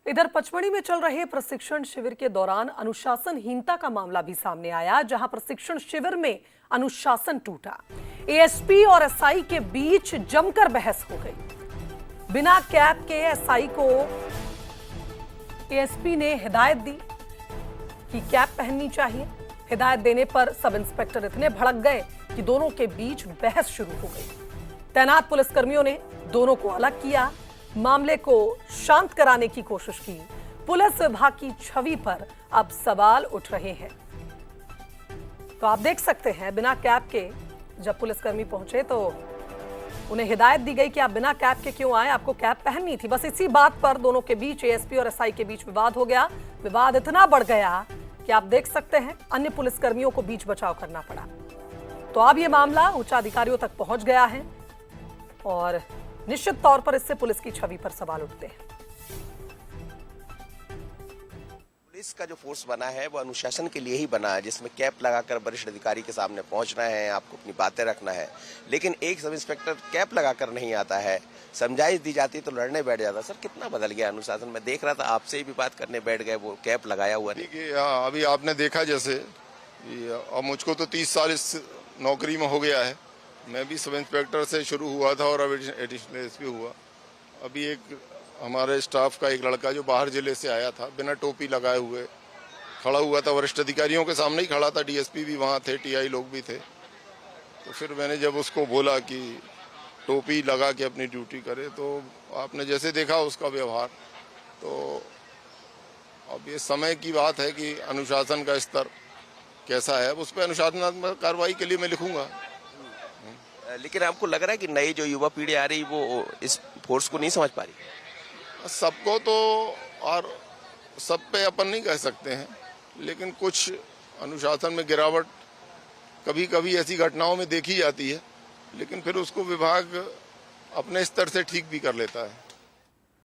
इधर पचमढ़ी में चल रहे प्रशिक्षण शिविर के दौरान अनुशासनहीनता का मामला भी सामने आया, जहां प्रशिक्षण शिविर में अनुशासन टूटा। एएसपी और एसआई के बीच जमकर बहस हो गई। बिना कैप के एसआई को एएसपी ने हिदायत दी कि कैप पहननी चाहिए। हिदायत देने पर सब इंस्पेक्टर इतने भड़क गए कि दोनों के बीच बहस शुरू हो गई। तैनात पुलिसकर्मियों ने दोनों को अलग किया, मामले को शांत कराने की कोशिश की। पुलिस विभाग की छवि पर अब सवाल उठ रहे हैं। तो आप देख सकते हैं, बिना कैप के जब पुलिसकर्मी पहुंचे तो उन्हें हिदायत दी गई कि आप बिना कैप के क्यों आए, आपको कैप पहननी थी। बस इसी बात पर दोनों के बीच, एएसपी और एसआई के बीच विवाद हो गया। विवाद इतना बढ़ गया कि आप देख सकते हैं अन्य पुलिसकर्मियों को बीच बचाव करना पड़ा। तो अब यह मामला उच्च अधिकारियों तक पहुंच गया है और निश्चित तौर पर इससे पुलिस की छवि पर सवाल उठते हैं। पुलिस का जो फोर्स बना है वो अनुशासन के लिए ही बना है, जिसमें कैप लगाकर वरिष्ठ अधिकारी के सामने पहुंचना है, आपको अपनी बातें रखना है। लेकिन एक सब इंस्पेक्टर कैप लगाकर नहीं आता है, समझाइश दी जाती तो लड़ने बैठ जाता। सर, कितना बदल गया अनुशासन? मैं देख रहा था आपसे ही भी बात करने बैठ गए, वो कैप लगाया हुआ नहीं। अभी आपने देखा जैसे, अब मुझको तो 30 साल इस नौकरी में हो गया है। मैं भी सब इंस्पेक्टर से शुरू हुआ था और अब एडिशनल एसपी हुआ। अभी एक हमारे स्टाफ का एक लड़का जो बाहर जिले से आया था, बिना टोपी लगाए हुए खड़ा हुआ था, वरिष्ठ अधिकारियों के सामने ही खड़ा था। डीएसपी भी वहाँ थे, टीआई लोग भी थे। तो फिर मैंने जब उसको बोला कि टोपी लगा के अपनी ड्यूटी करे, तो आपने जैसे देखा उसका व्यवहार। तो अब ये समय की बात है कि अनुशासन का स्तर कैसा है, उस पर अनुशासनात्मक कार्रवाई के लिए मैं लिखूंगा। लेकिन आपको लग रहा है कि नई जो युवा पीढ़ी आ रही वो इस फोर्स को नहीं समझ पा रही? सबको तो और सब पे अपन नहीं कह सकते हैं, लेकिन कुछ अनुशासन में गिरावट कभी कभी ऐसी घटनाओं में देखी जाती है, लेकिन फिर उसको विभाग अपने स्तर से ठीक भी कर लेता है।